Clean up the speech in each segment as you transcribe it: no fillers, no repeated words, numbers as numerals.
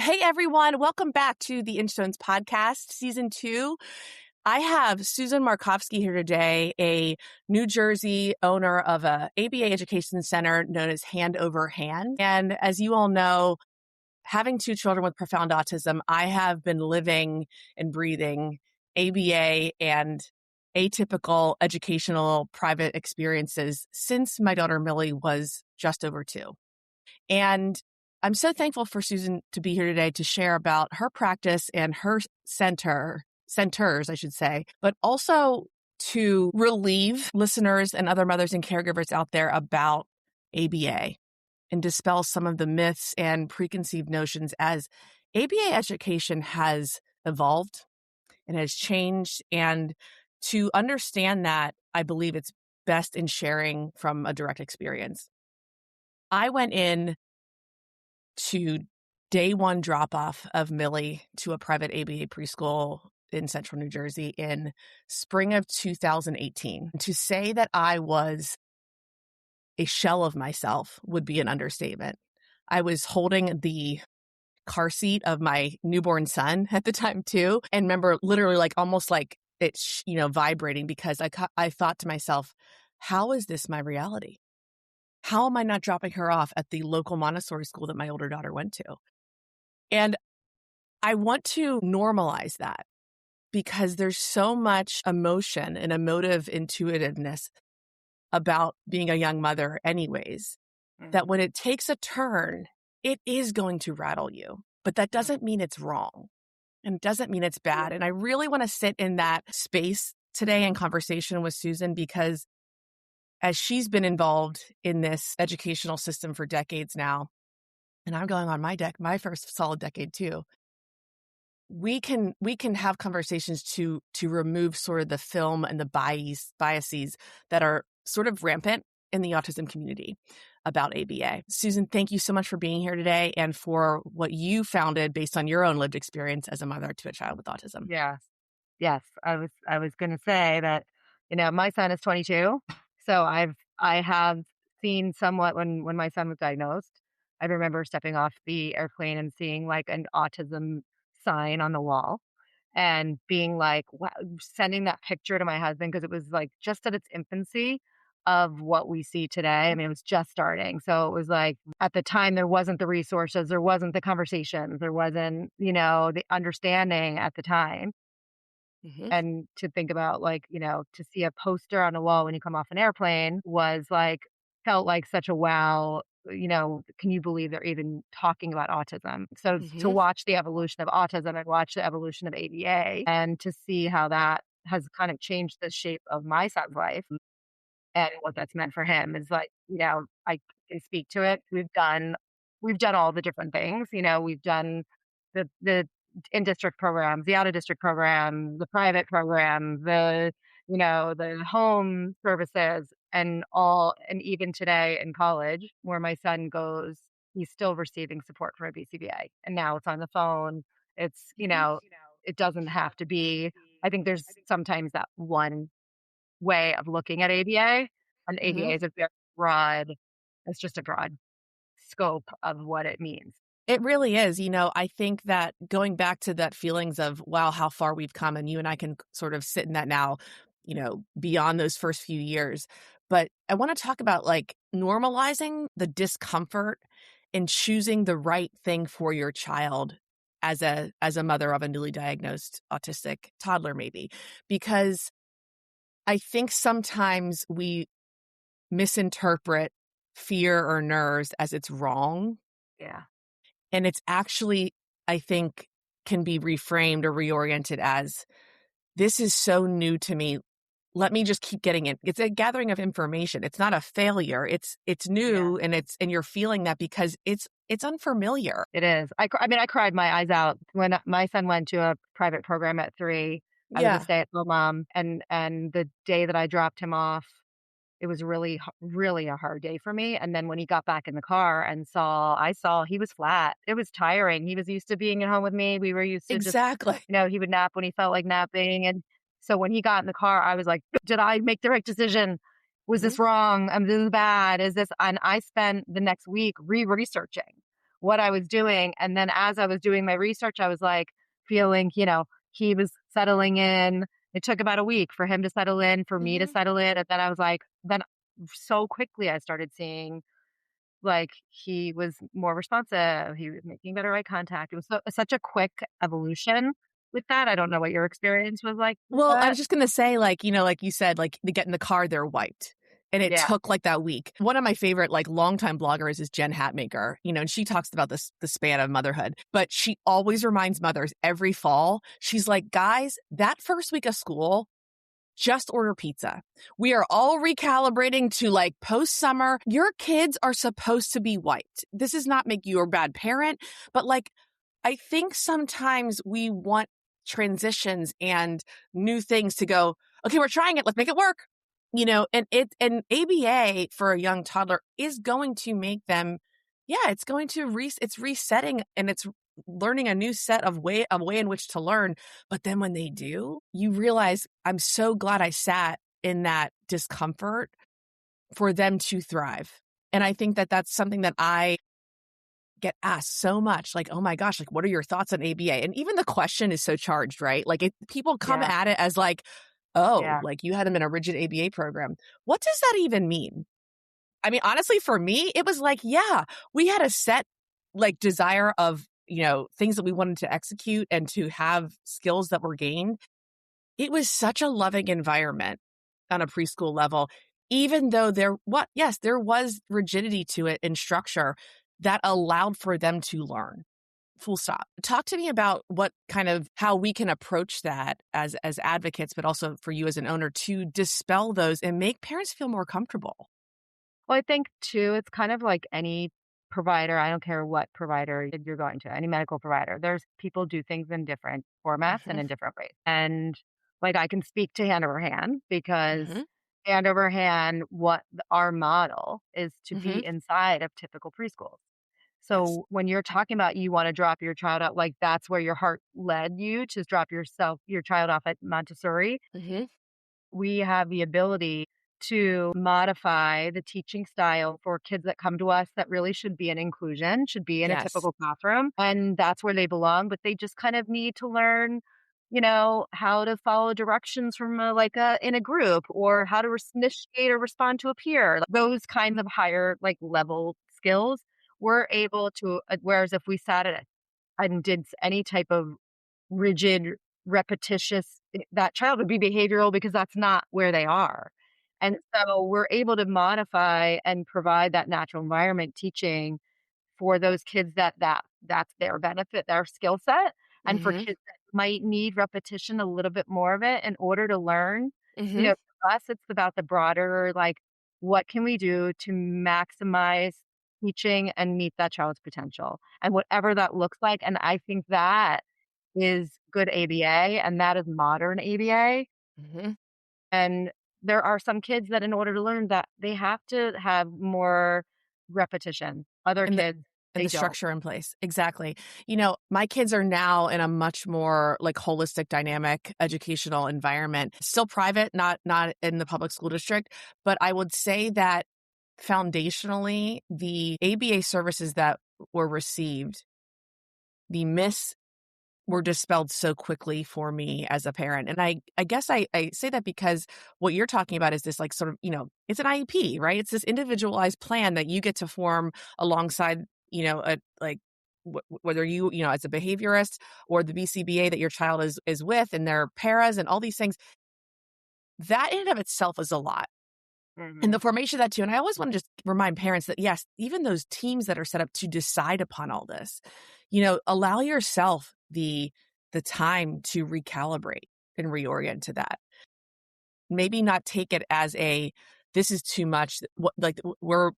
Hey, everyone. Welcome back to the Instones podcast, season 2. I have Susan Markovsky here today, a New Jersey owner of a ABA education center known as Hand Over Hand. And as you all know, having 2 children with profound autism, I have been living and breathing ABA and atypical educational private experiences since my daughter Millie was just over 2. And I'm so thankful for Susan to be here today to share about her practice and her centers, I should say, but also to relieve listeners and other mothers and caregivers out there about ABA and dispel some of the myths and preconceived notions as ABA education has evolved and has changed. And to understand that, I believe it's best in sharing from a direct experience. I went in to day 1 drop-off of Millie to a private ABA preschool in central New Jersey in spring of 2018. To say that I was a shell of myself would be an understatement. I was holding the car seat of my newborn son at the time too, and remember literally almost like it's vibrating because I thought to myself, how is this my reality? How am I not dropping her off at the local Montessori school that my older daughter went to? And I want to normalize that because there's so much emotion and emotive intuitiveness about being a young mother anyways, that when it takes a turn, it is going to rattle you. But that doesn't mean it's wrong and doesn't mean it's bad. And I really want to sit in that space today in conversation with Susan because as she's been involved in this educational system for decades now, and I'm going on my first solid decade too, we can have conversations to remove sort of the film and the biases that are sort of rampant in the autism community about ABA. Susan, thank you so much for being here today and for what you founded based on your own lived experience as a mother to a child with autism. Yes. I was going to say that, my son is 22. So I have seen somewhat when my son was diagnosed. I remember stepping off the airplane and seeing an autism sign on the wall and being like, wow, sending that picture to my husband because it was just at its infancy of what we see today. I mean, it was just starting. So it was at the time, there wasn't the resources, there wasn't the conversations, there wasn't, the understanding at the time. Mm-hmm. And to think about to see a poster on a wall when you come off an airplane was felt like such a wow. Can you believe they're even talking about autism? So to watch the evolution of autism and watch the evolution of ABA and to see how that has kind of changed the shape of my son's life and what that's meant for him is I can speak to it. We've done all the different things. We've done the in-district programs, the out-of-district program, the private program, the home services and even today in college where my son goes, he's still receiving support from a BCBA. And now it's on the phone. It's, it doesn't have to be, I think there's sometimes that one way of looking at ABA, and ABA is a very broad, it's just a broad scope of what it means. It really is. I think that going back to that feelings of, wow, how far we've come, and you and I can sort of sit in that now, beyond those first few years. But I want to talk about normalizing the discomfort and choosing the right thing for your child as a mother of a newly diagnosed autistic toddler, maybe, because I think sometimes we misinterpret fear or nerves as it's wrong. Yeah. And it's actually, I think, can be reframed or reoriented as, this is so new to me. Let me just keep getting it. It's a gathering of information. It's not a failure. It's new, and you're feeling that because it's unfamiliar. It is. I cried my eyes out when my son went to a private program at 3. I was a stay-at-home mom, and the day that I dropped him off, it was really, really a hard day for me. And then when he got back in the car and I saw he was flat. It was tiring. He was used to being at home with me. We were used to exactly. He would nap when he felt like napping. And so when he got in the car, I was like, did I make the right decision? Was this wrong? This is bad. Is this? And I spent the next week researching what I was doing. And then as I was doing my research, I was like feeling, he was settling in. It took about a week for him to settle in, for me to Mhm. settle in. And then I was like, then so quickly I started seeing like he was more responsive. He was making better eye contact. It was such a quick evolution with that. I don't know what your experience was like with Well, I that. was just gonna say, like, like you said, like, they get in the car, they're wiped. And it Yeah. took, like, that week. One of my favorite, like, longtime bloggers is Jen Hatmaker, and she talks about the span of motherhood, but she always reminds mothers every fall, she's like, "Guys, that first week of school, just order pizza. We are all recalibrating to like post summer. Your kids are supposed to be wiped. This does not make you a bad parent, but like, I think sometimes we want transitions and new things to go, okay, we're trying it. Let's make it work. And ABA for a young toddler is going to make them, yeah, it's going to it's resetting and it's learning a new set of way in which to learn. But then when they do, you realize I'm so glad I sat in that discomfort for them to thrive. And I think that that's something that I get asked so much, like, oh my gosh, like, what are your thoughts on ABA? And even the question is so charged, right? Like, people come Yeah. at it as like, oh, Yeah. like you had them in a rigid ABA program. What does that even mean? I mean, honestly, for me, it was like, yeah, we had a set like desire of, things that we wanted to execute and to have skills that were gained. It was such a loving environment on a preschool level, even though yes, there was rigidity to it and structure that allowed for them to learn. Full stop. Talk to me about what kind of how we can approach that as advocates, but also for you as an owner to dispel those and make parents feel more comfortable. Well, I think too, it's kind of like any provider. I don't care what provider you're going to, any medical provider. There's people do things in different formats and Mhm. in different ways. And like I can speak to hand over hand because Mhm. hand over hand, our model is to be Mhm. inside of typical preschools. Yes. So when you're talking about you want to drop your child out, like that's where your heart led you to drop your child off at Montessori. Mhm. We have the ability to modify the teaching style for kids that come to us that really should be in inclusion, should be in a Yes. typical classroom, and that's where they belong, but they just kind of need to learn, how to follow directions from in a group or how to initiate or respond to a peer. Like, those kinds of higher like level skills we're able to whereas if we sat at and did any type of rigid, repetitious, that child would be behavioral because that's not where they are. And so we're able to modify and provide that natural environment teaching for those kids that's their benefit, their skill set. And for Mhm. kids that might need repetition, a little bit more of it in order to learn, Mhm. for us, it's about the broader, like, what can we do to maximize teaching and meet that child's potential and whatever that looks like. And I think that is good ABA, and that is modern ABA, Mhm. and there are some kids that in order to learn that, they have to have more repetition. Other And the kids, and they the don't. structure in place. Exactly. My kids are now in a much more like holistic, dynamic educational environment. Still private, not in the public school district, but I would say that foundationally, the ABA services that were received, the myths were dispelled so quickly for me as a parent. And I guess I say that because what you're talking about is this like sort of, it's an IEP, right? It's this individualized plan that you get to form alongside, a like whether as a behaviorist or the BCBA that your child is with and their paras and all these things, that in and of itself is a lot. And the Mhm. formation of that too. And I always want to just remind parents that yes, even those teams that are set up to decide upon all this, allow yourself the time to recalibrate and reorient to that. Maybe not take it as this is too much. What like we're,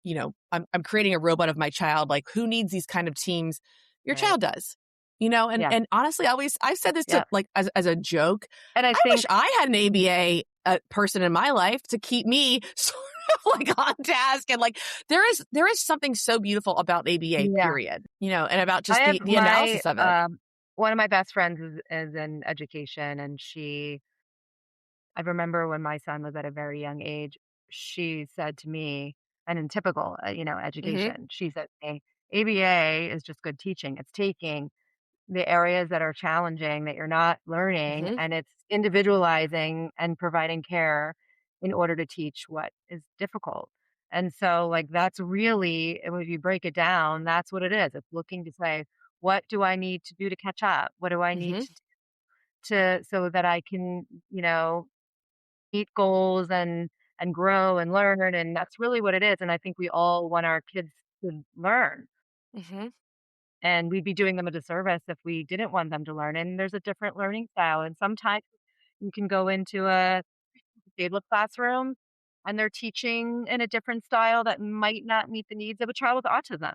I'm creating a robot of my child. Like who needs these kind of teams? Your Right. child does. And Yeah. and honestly, I've said this to Yeah. like as a joke. And I I wish think I had an ABA person in my life to keep me sort of like on task and like there is something so beautiful about ABA, yeah. period. And about I just have the analysis of it. one of my best friends is in education, and I remember when my son was at a very young age, she said to me, and in typical, Hmm. education, she said to me, ABA is just good teaching. It's taking the areas that are challenging that you're not learning, Mhm. and it's individualizing and providing care in order to teach what is difficult. And so, like, that's really, if you break it down, that's what it is. It's looking to say, what do I need to do to catch up? What do I need Mhm. to so that I can, meet goals and grow and learn? And that's really what it is. And I think we all want our kids to learn, Mhm. and we'd be doing them a disservice if we didn't want them to learn. And there's a different learning style. And sometimes you can go into a stable classroom and they're teaching in a different style that might not meet the needs of a child with autism.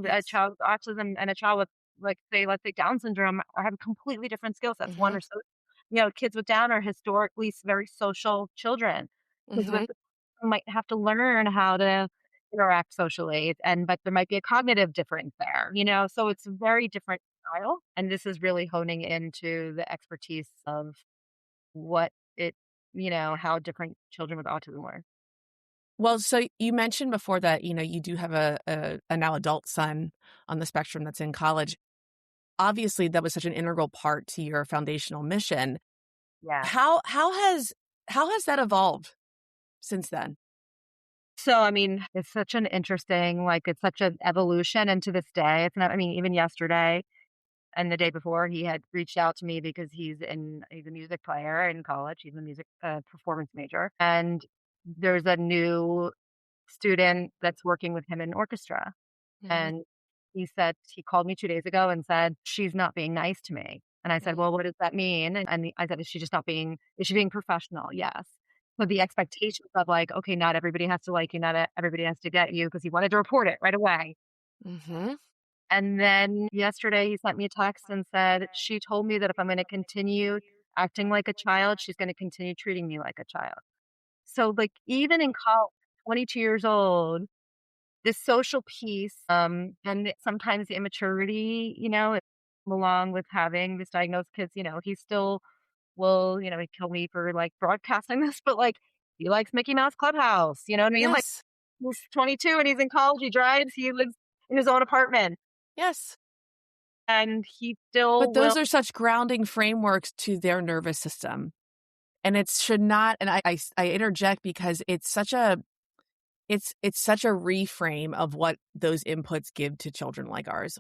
A Yes. child with autism and a child with, like, say, let's say Down syndrome, are have completely different skill sets. One Mhm. are so, kids with Down are historically very social children. Kids with Mhm. might have to learn how to interact socially, but there might be a cognitive difference there, so it's a very different style. And this is really honing into the expertise of what it, how different children with autism learn. Well, so you mentioned before that, you do have a now adult son on the spectrum that's in college. Obviously, that was such an integral part to your foundational mission. Yeah. How has that evolved since then? So, I mean, it's such an interesting, like, it's such an evolution. And to this day, it's not, I mean, even yesterday and the day before, he had reached out to me because he's a music player in college. He's a music performance major. And there's a new student that's working with him in orchestra. Mhm. And he called me 2 days ago and said, "She's not being nice to me." And I said, Mhm. "Well, what does that mean?" I said, is she being professional?" "Yes." So the expectations of, like, okay, not everybody has to like you, not everybody has to get you, because he wanted to report it right away. Mhm. And then yesterday he sent me a text and said, "She told me that if I'm gonna continue acting like a child, she's gonna continue treating me like a child." So, like, even in college, 22 years old, this social piece, and sometimes the immaturity, along with having this diagnosed kids, he still will, he'd kill me for, like, broadcasting this, but, like, he likes Mickey Mouse Clubhouse, you know what I mean? Like, Yes. he's 22 and he's in college, he drives, he lives in his own apartment, Yes. and he still But will. those are such grounding frameworks to their nervous system, and it should not, and I interject because it's such a reframe of what those inputs give to children like ours,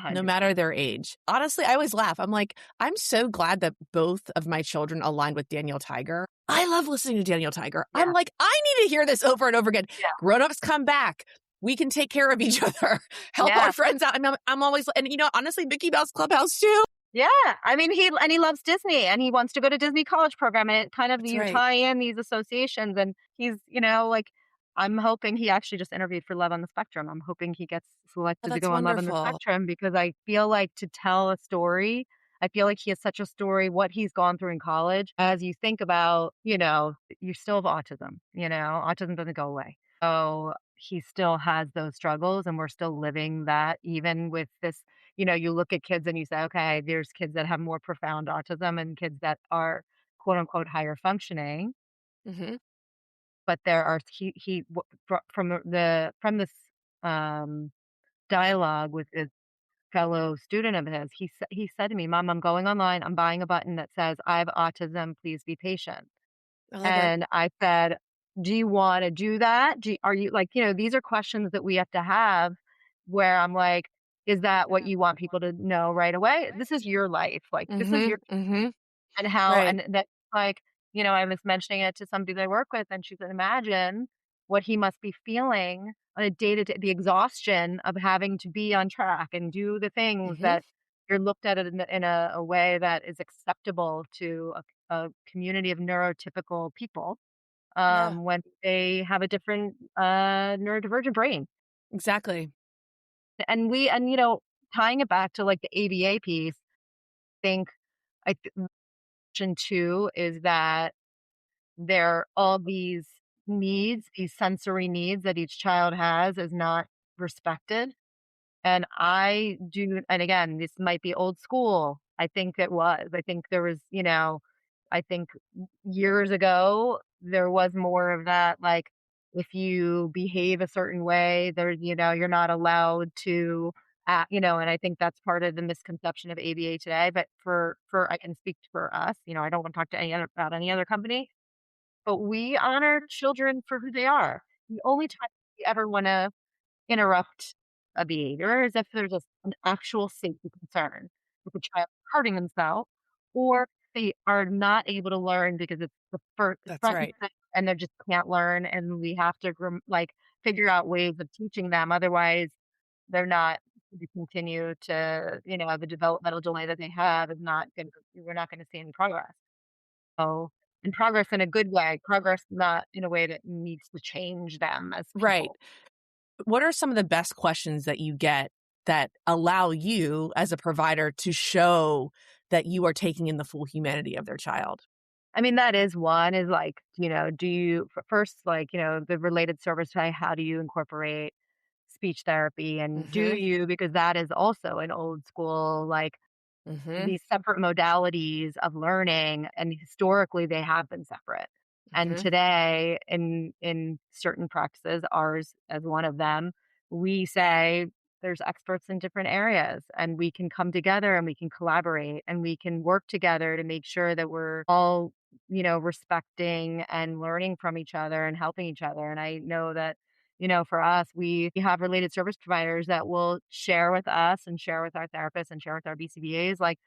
no 100. matter their age. Honestly, I always laugh. I'm like, I'm so glad that both of my children aligned with Daniel Tiger. I love listening to Daniel Tiger. I'm Yeah, like, I need to hear this over and over again. yeah, Grown-ups, come back. We can take care of each other. Help our yeah. friends out. I'm always, and honestly, Mickey Mouse Clubhouse too. Yeah, I mean, he loves Disney, and he wants to go to Disney College Program, and it kind of, That's you right. tie in these associations, and he's, like, I'm hoping he actually just interviewed for Love on the Spectrum. I'm hoping he gets Oh, selected to that's go on Love on the wonderful. Spectrum, because I feel like, to tell a story, I feel like he has such a story, what he's gone through in college. As you think about, you still have autism, autism doesn't go away. So he still has those struggles, and we're still living that, even with this. You look at kids and you say, okay, there's kids that have more profound autism and kids that are, quote unquote, higher functioning. Mhm. But there are, from this um, dialogue with this fellow student of his, he said to me, "Mom, I'm going online. I'm buying a button that says I have autism. Please be patient." I love it. And I said, "Do you wanna do that? Are you, like," these are questions that we have to have, where I'm like, "Is that what you want people to know right away? This is your life, like, this is your." Mhm. Mhm. And Right. that, like, I was mentioning it to somebody that I work with, and she said, "Imagine what he must be feeling on a day-to-day, the exhaustion of having to be on track and do the things Mhm. that you're looked at it in a way that is acceptable to a community of neurotypical people, Yeah. when they have a different, neurodivergent brain." Exactly. And tying it back to, like, the ABA piece, think I th mention too is that there all these needs, these sensory needs that each child has, is not respected. And I do, and again, this might be old school. I think it was. I think there was, I think years ago, there was more of that, like, if you behave a certain way, you're not allowed to and I think that's part of the misconception of ABA today. But for I can speak for us, I don't want to talk to about any other company, but we honor children for who they are. The only time we ever want to interrupt a behavior is if there's an actual safety concern with the child hurting themselves, or they are not able to learn because it's the first That's front and right. center and they just can't learn, and we have to figure out ways of teaching them. Otherwise, they're not to continue to, the developmental delay that they have is not going to, we're not going to see any progress. So, and progress in a good way, progress not in a way that needs to change them as Right. people. What are some of the best questions that you get that allow you as a provider to show that you are taking in the full humanity of their child? I mean, that is one is like, do you first, like, the related service, how do you incorporate speech therapy? And do Mhm. you, because that is also an old school, like, Mhm. these separate modalities of learning, and historically they have been separate. And Mhm. today in certain practices, ours as one of them, we say there's experts in different areas, and we can come together and we can collaborate and we can work together to make sure that we're all, respecting and learning from each other and helping each other. And I know that, for us, we have related service providers that will share with us and share with our therapists and share with our BCBAs, like,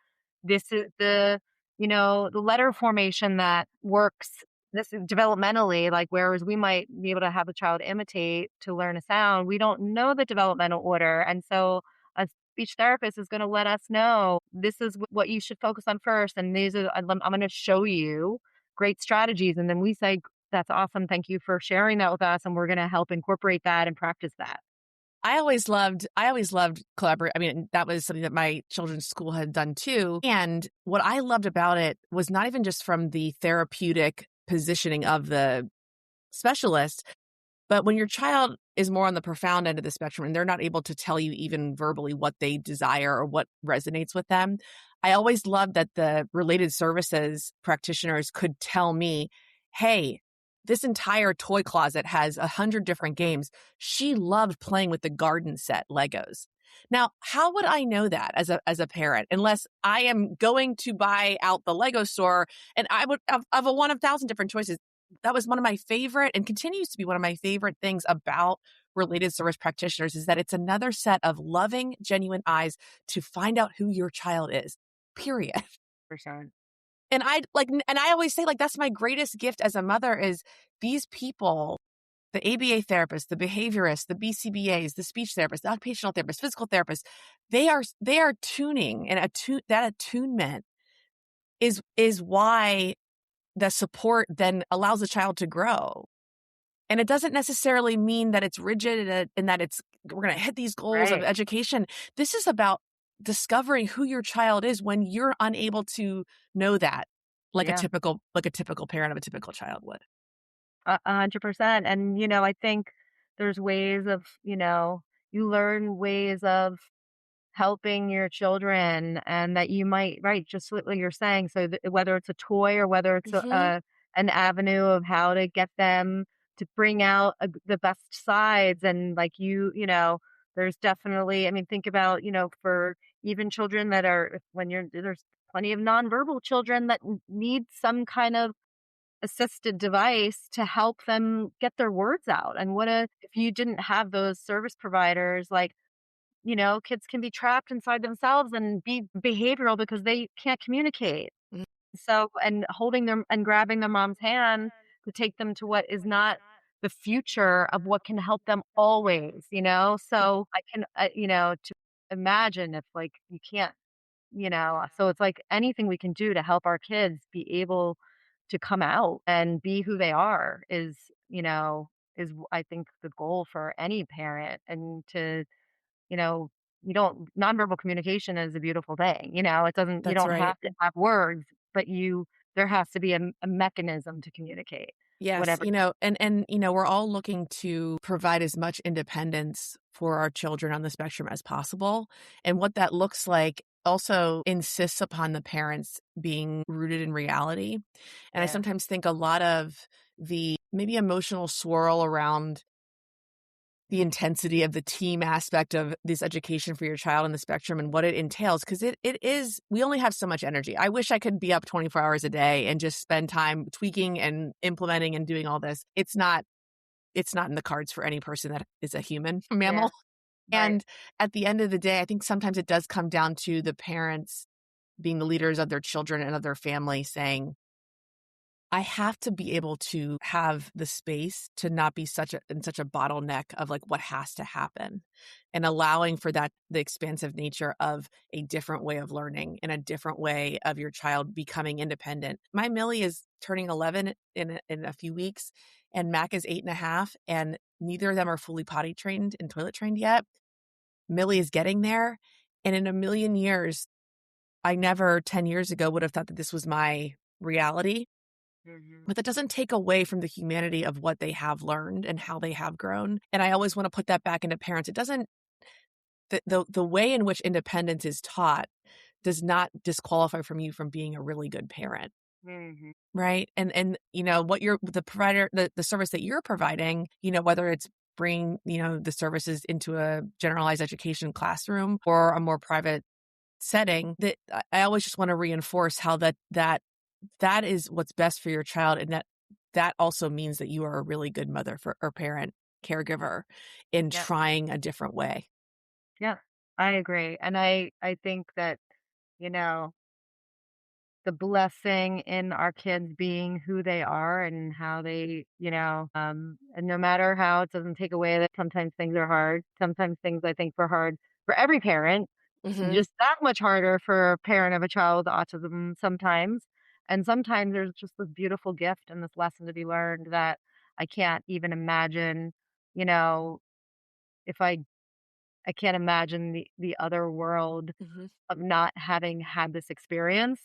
this is the letter formation that works. This is developmentally, like, whereas we might be able to have a child imitate to learn a sound, we don't know the developmental order. And so a speech therapist is going to let us know this is what you should focus on first. And I'm going to show you great strategies. And then we say, that's awesome. Thank you for sharing that with us. And we're going to help incorporate that and practice that. I always loved collaborate. I mean, that was something that my children's school had done too. And what I loved about it was not even just from the therapeutic positioning of the specialist, but when your child is more on the profound end of the spectrum and they're not able to tell you even verbally what they desire or what resonates with them, I always loved that the related services practitioners could tell me, hey, this entire toy closet has 100 different games. She loved playing with the garden set Legos. Now, how would I know that as a parent unless I am going to buy out the Lego store and I would of a one of thousand different choices? That was one of my favorite and continues to be one of my favorite things about related service practitioners is that it's another set of loving, genuine eyes to find out who your child is, period. For sure. And I always say, like, that's my greatest gift as a mother is these people, the ABA therapists, the behaviorists, the BCBAs, the speech therapists, the occupational therapists, physical therapists, they are tuning and that attunement is why the support then allows the child to grow. And it doesn't necessarily mean that it's rigid and that we're going to hit these goals of Right. education. This is about discovering who your child is when you're unable to know that, Yeah. like a typical parent of a typical child would. 100%. And, I think there's ways of, you learn ways of helping your children, and that you might, right, just what you're saying. So whether it's a toy or whether it's Mhm. an avenue of how to get them to bring out the best sides. And like, there's definitely, I mean, think about, for even children that are, there's plenty of nonverbal children that need some kind of assisted device to help them get their words out. And if you didn't have those service providers, like, kids can be trapped inside themselves and be behavioral because they can't communicate. Mhm. So, and holding them and grabbing their mom's hand to take them to what is not the future of what can help them always. So I can, to imagine if, like, you can't, so it's like anything we can do to help our kids be able to come out and be who they are is I think the goal for any parent. And to, you know, you don't nonverbal communication is a beautiful thing. You That's don't right. have to have words, but there has to be a mechanism to communicate Yes, whatever. we're all looking to provide as much independence for our children on the spectrum as possible. And what that looks like also insists upon the parents being rooted in reality. And I Yeah. sometimes think a lot of the maybe emotional swirl around the intensity of the team aspect of this education for your child on the spectrum and what it entails. Cause it is, we only have so much energy. I wish I could be up 24 hours a day and just spend time tweaking and implementing and doing all this. It's not in the cards for any person that is a human Yeah. mammal. Right. And at the end of the day, I think sometimes it does come down to the parents being the leaders of their children and of their family saying, I have to be able to have the space to not be in such a bottleneck of like what has to happen, and allowing for that, the expansive nature of a different way of learning and a different way of your child becoming independent. My Millie is turning 11 in a few weeks, and Mac is 8.5, and neither of them are fully potty trained and toilet trained yet. Millie is getting there. And in a million years, I never 10 years ago would have thought that this was my reality. Mhm. But that doesn't take away from the humanity of what they have learned and how they have grown. And I always want to put that back into parents. It doesn't, the way in which independence is taught does not disqualify from you from being a really good parent. Mhm. Right. And, what you're, the provider, the service that you're providing, whether it's bring, the services into a generalized education classroom or a more private setting, that I always just want to reinforce how that is what's best for your child, and that also means that you are a really good mother for or parent, caregiver in Yep. trying a different way. Yeah. I agree. And I think that, you know, the blessing in our kids being who they are and how they, and no matter how, it doesn't take away that sometimes things are hard. Sometimes things I think were hard for every parent, Mhm. just that much harder for a parent of a child with autism sometimes. And sometimes there's just this beautiful gift and this lesson to be learned that I can't even imagine, you know, if I can't imagine the other world Mhm. of not having had this experience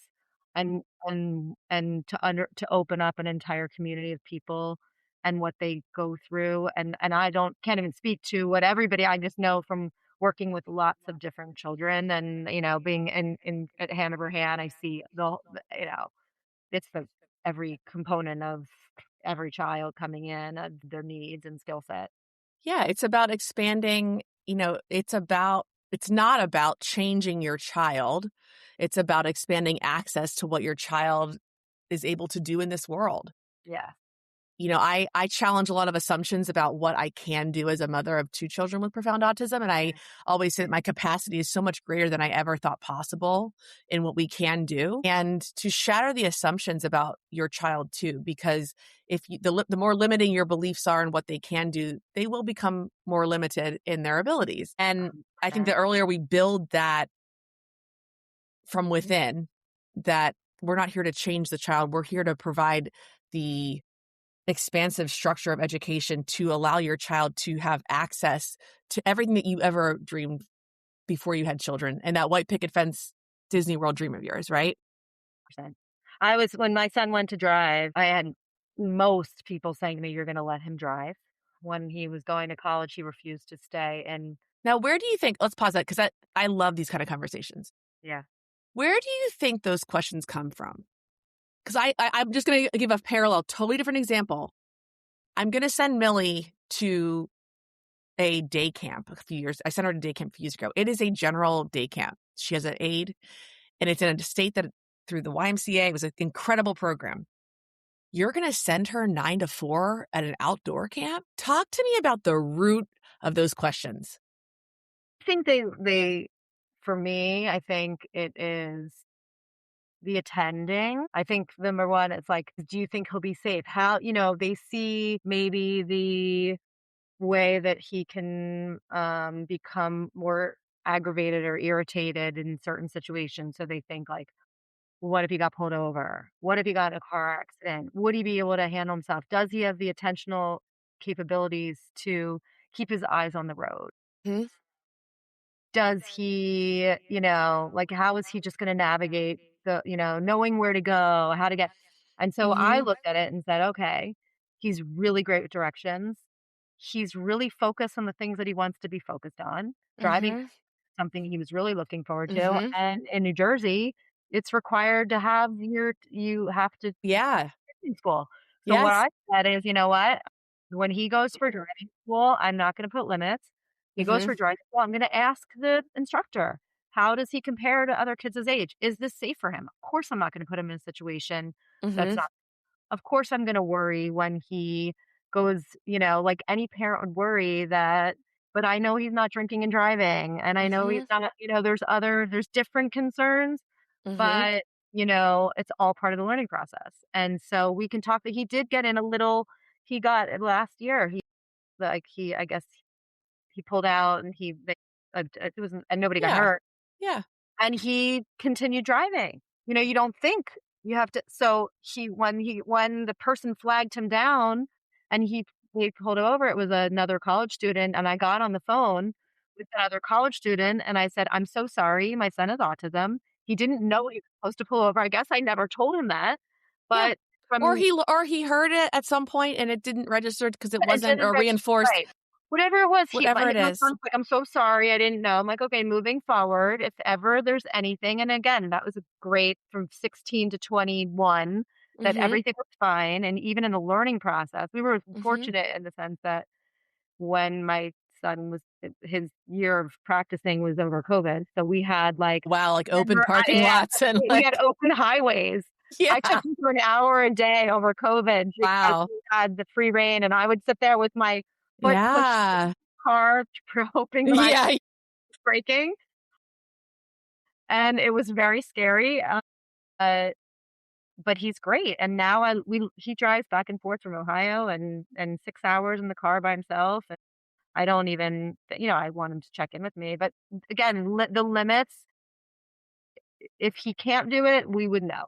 and to open up an entire community of people and what they go through, and I don't can't even speak to what everybody I just know from working with lots of different children and, being in at hand over hand, I see it's the every component of every child coming in, their needs and skill set. Yeah, it's about expanding, it's not about changing your child. It's about expanding access to what your child is able to do in this world. Yeah. I challenge a lot of assumptions about what I can do as a mother of two children with profound autism. And I always say that my capacity is so much greater than I ever thought possible in what we can do. And to shatter the assumptions about your child too, because if the more limiting your beliefs are in what they can do, they will become more limited in their abilities. And I think the 100%. earlier we build that from within, that we're not here to change the child, we're here to provide the expansive structure of education to allow your child to have access to everything that you ever dreamed before you had children, and that white picket fence Disney World dream of yours, right? Percent. I was when my son went to drive, I had most people saying to me, "You're gonna let him drive." When he was going to college, he refused to stay, and Now, where do you think, let's pause that because I love these kind of conversations. yeah. Where do you think those questions come from? Because I'm just going to give a parallel, totally different example. I'm going to send Millie to a day camp a few years. I sent her to day camp a few years ago. It is a general day camp. She has an aide, and it's in a state that through the YMCA. It was an incredible program. You're going to send her 9 to 4 at an outdoor camp? Talk to me about the root of those questions. I think they for me, I think it is the attending. I think number 1, it's like, do you think he'll be safe? How they see maybe the way that he can, become more aggravated or irritated in certain situations, so they think like, what if he got pulled over? What if he got in a car accident? Would he be able to handle himself? Does he have the attentional capabilities to keep his eyes on the road? Hmm. Does he, like, how is he just going to navigate knowing where to go, how to get? And so I Hmm. looked at it and said, okay, he's really great with directions. He's really focused on the things that he wants to be focused on. Driving Hmm. something he was really looking forward to. Hmm. And in New Jersey, it's required to have you have to Yeah. in school. So what Yes. I said is, you know what? When he goes for driving school, I'm not going to put limits. He goes Mhm. for driving school. I'm going to ask the instructor, how does he compare to other kids his age? Is this safe for him? Of course, I'm not going to put him in a situation that's Mhm. not. Of course, I'm going to worry when he goes, like any parent would worry that, but I know he's not drinking and driving. And I know he's Mhm. not, there's different concerns, Mhm. but, it's all part of the learning process. And so we can talk that he did get in a little, he got last year, I guess he pulled out and it was, and nobody got Yeah. hurt Yeah. and he continued driving. You don't think you have to. So when the person flagged him down and he pulled over, it was another college student. And I got on the phone with another college student and I said, I'm so sorry. My son has autism. He didn't know he was supposed to pull over. I guess I never told him that. Yeah. But from Or he heard it at some point and it didn't register because it It wasn't didn't or register, reinforced, right. Whatever it was, whatever it my is. son's like, "I'm so sorry, I didn't know." I'm like, "Okay, moving forward, if ever there's anything," and again, that was a great from 16 to 21, that Mhm. everything was fine, and even in the learning process, we were Mhm. fortunate in the sense that when my son was his year of practicing was over COVID, so we had, like, Wow, like open parking yeah, lots and we had like open highways. I took yeah. him for an hour a day over COVID because Wow. we had the free rein, and I would sit there with my foot pushed in Yeah. the car, hoping that I was Yeah. braking, and it was very scary, uh, but he's great, and now he drives back and forth from Ohio and 6 hours in the car by himself, and I don't even I want him to check in with me, but again, the limits, if he can't do it, we would know.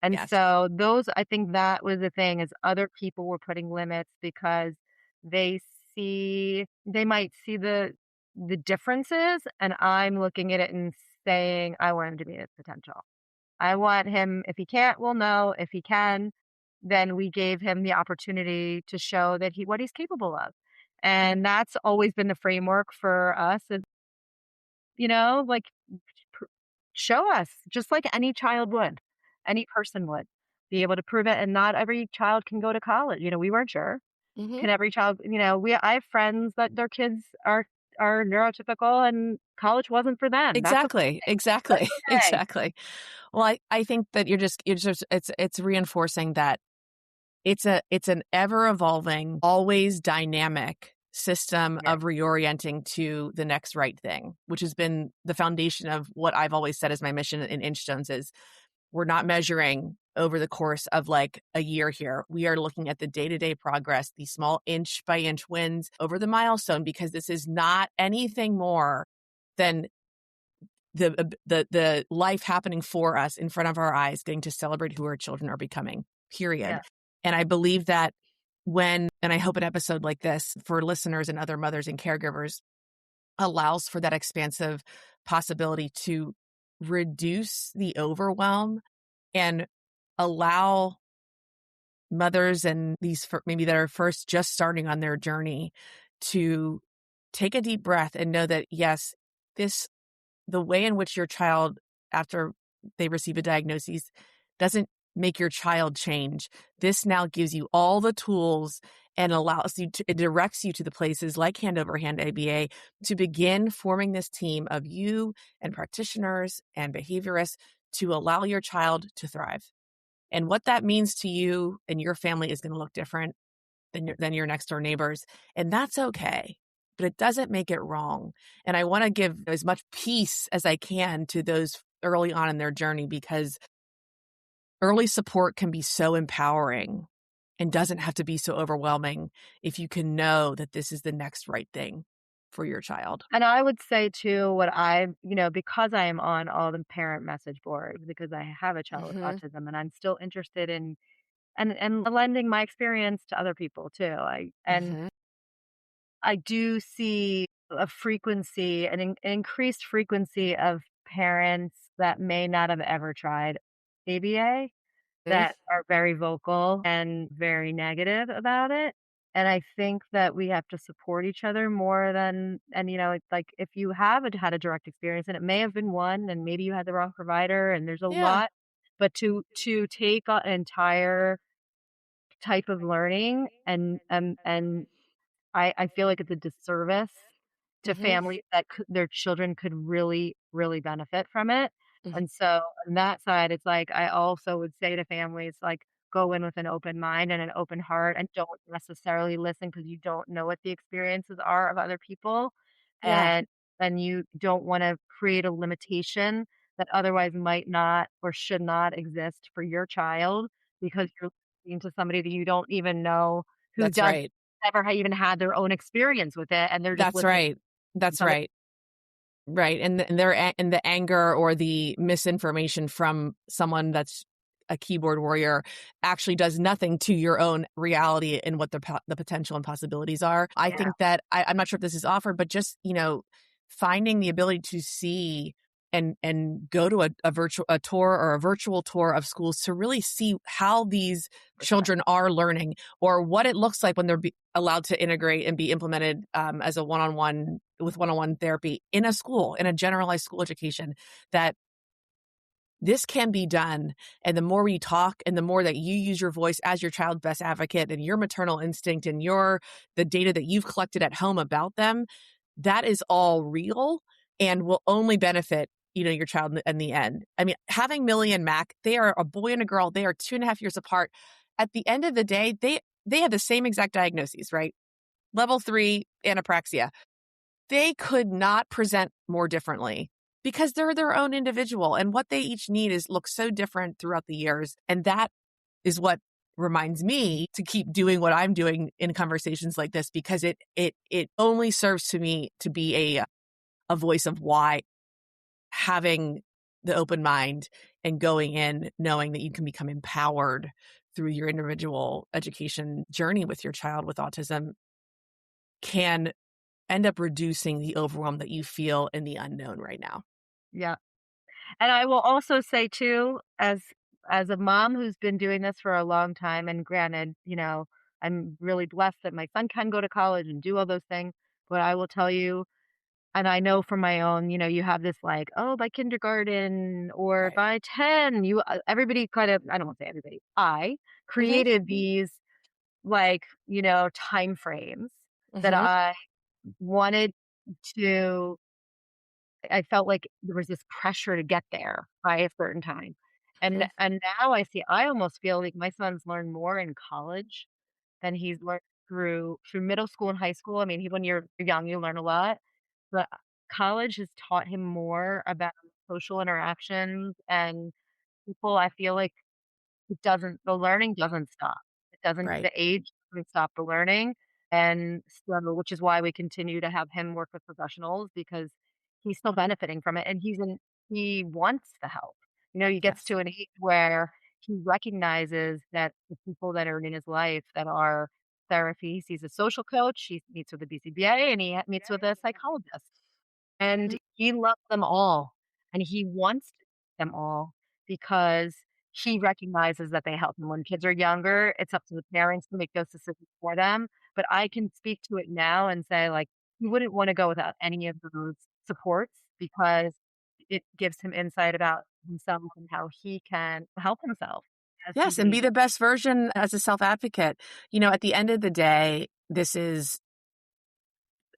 And Yes. so I think that was the thing is other people were putting limits because they they might see the differences and I'm looking at it and saying, I want him to be his potential. I want him, if he can't, we'll know. If he can, then we gave him the opportunity to show that what he's capable of. And that's always been the framework for us. Like pr show us, just like any child would, any person would be able to prove it, and not every child can go to college, we weren't sure. Mhm. Can every child I have friends that their kids are neurotypical and college wasn't for them. That's okay. Exactly. That's Exactly. okay. Exactly. Well, I think that you're just it's reinforcing that it's an ever evolving, always dynamic system Yeah, of reorienting to the next right thing, which has been the foundation of what I've always said is my mission in Inchstones is we're not measuring over the course of like a year here. We are looking at the day-to-day progress, the small inch by inch wins over the milestone, because this is not anything more than the life happening for us in front of our eyes, getting to celebrate who our children are becoming, period. yeah, And I believe that and I hope an episode like this for listeners and other mothers and caregivers allows for that expansive possibility to reduce the overwhelm and allow mothers and these maybe that are first just starting on their journey to take a deep breath and know that, yes, this the way in which your child, after they receive a diagnosis, doesn't make your child change. This now gives you all the tools and it directs you to the places like Hand Over Hand ABA to begin forming this team of you and practitioners and behaviorists to allow your child to thrive. And what that means to you and your family is going to look different than your next door neighbors. And that's okay. But it doesn't make it wrong. And I want to give as much peace as I can to those early on in their journey, because early support can be so empowering and doesn't have to be so overwhelming if you can know that this is the next right thing for your child. and I would say too, because I am on all the parent message boards, because I have a child with Mhm. autism, and I'm still interested in and lending my experience to other people too. Mhm. I do see a frequency, an increased frequency of parents that may not have ever tried ABA Mhm. that are very vocal and very negative about it. And I think that we have to support each other more than, and it's like if you have had a direct experience and it may have been one and maybe you had the wrong provider and there's a Yeah. lot, but to take an entire type of learning, and I feel like it's a disservice to Mhm. families that their children could really, really benefit from it. Mhm. And so on that side, it's like I also would say to families, like, go in with an open mind and an open heart and don't necessarily listen because you don't know what the experiences are of other people. Yeah, And you don't want to create a limitation that otherwise might not or should not exist for your child because you're listening to somebody that you don't even know who that's does right. never even had their own experience with it, and they're just That's listening right. to That's somebody. right. Right, and the anger or the misinformation from someone that's a keyboard warrior actually does nothing to your own reality and what the potential and possibilities are. I Yeah, think that I'm not sure if this is offered, but just, finding the ability to see and go to a tour or a virtual tour of schools to really see how these for sure. children are learning or what it looks like when they're allowed to integrate and be implemented as a one-on-one with one-on-one therapy in a school, in a generalized school education, that this can be done. And the more we talk and the more that you use your voice as your child's best advocate and your maternal instinct and the data that you've collected at home about them, that is all real and will only benefit, your child in the end. I mean, having Millie and Mac, they are a boy and a girl. They are 2.5 years apart. At the end of the day, they have the same exact diagnoses, right? Level 3 anapraxia. They could not present more differently because they're their own individual and what they each need is look so different throughout the years. And that is what reminds me to keep doing what I'm doing in conversations like this, because it only serves to me to be a voice of why having the open mind and going in knowing that you can become empowered through your individual education journey with your child with autism can end up reducing the overwhelm that you feel in the unknown right now. Yeah, and I will also say too, as a mom who's been doing this for a long time, and granted, I'm really blessed that my son can go to college and do all those things, but I will tell you, and I know from my own, you have this like, "Oh, by kindergarten or Right. by 10, everybody kind of," I don't wanna say everybody, I Mhm. created these, like, time frames that Mhm. I wanted to I felt like there was this pressure to get there by a certain time. And Mhm. now I almost feel like my son's learned more in college than he's learned through middle school and high school. I mean, when you're young, you learn a lot, but college has taught him more about social interactions and people. I feel like the learning doesn't stop. Right. The age doesn't stop the learning, and so which is why we continue to have him work with professionals because he's still benefiting from it, and he wants the help. He gets Yes. to an age where he recognizes that the people that are in his life that are therapy, he sees a social coach, he meets with a BCBA, and he meets with a psychologist. And Mhm. he loves them all, and he wants to them all because he recognizes that they help him. When kids are younger, it's up to the parents to make those decisions for them, but I can speak to it now and say, like, he wouldn't wanna go without any of those supports because it gives him insight about himself and how he can help himself as he's Yes, and be aging. the best version as a self-advocate. At the end of the day, this is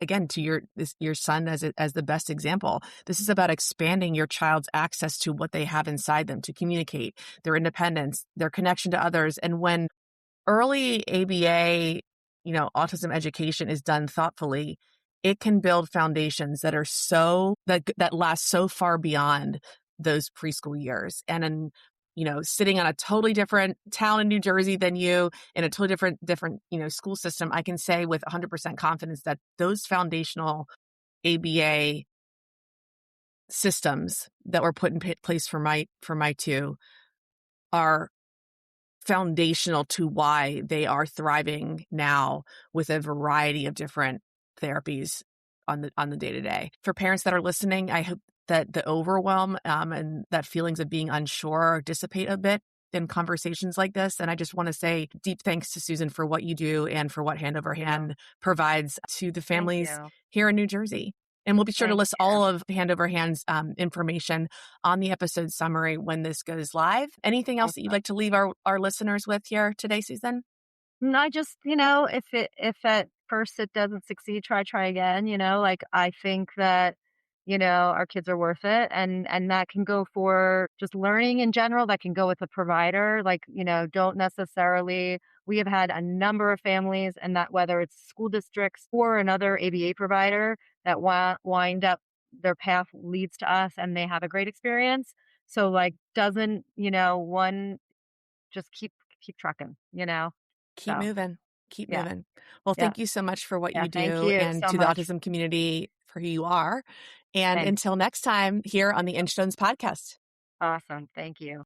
again to your son as the best example. This is about expanding your child's access to what they have inside them to communicate, their independence, their connection to others. And when early ABA, autism education is done thoughtfully, it can build foundations that are that last so far beyond those preschool years. And in, sitting on a totally different town in New Jersey than you, in a totally different, school system, I can say with 100% confidence that those foundational ABA systems that were put in place for my two are foundational to why they are thriving now with a variety of different therapies on the day to day. For parents that are listening, I hope that the overwhelm and that feelings of being unsure dissipate a bit in conversations like this. And I just want to say deep thanks to Susan for what you do and for what Hand Over Thank you. Hand provides to the Thank families you. here in New Jersey. And we'll be sure to Thank list you. all of Hand Over Hand's information on the episode summary when this goes live. Anything else Thank that you'd you. like to leave our listeners with here today, Susan? And I just, if at first it doesn't succeed, try again, like I think that, our kids are worth it. And that can go for just learning in general, that can go with a provider. Like, don't necessarily we have had a number of families and that whether it's school districts or another ABA provider that wind up their path leads to us and they have a great experience. So like doesn't, one just keep trucking, Keep so, moving. Keep yeah, moving. Well, yeah, thank you so much for what yeah, you thank do you and so to the much. autism community for who you are. And Thanks. until next time here on the Instones podcast. Awesome, thank you.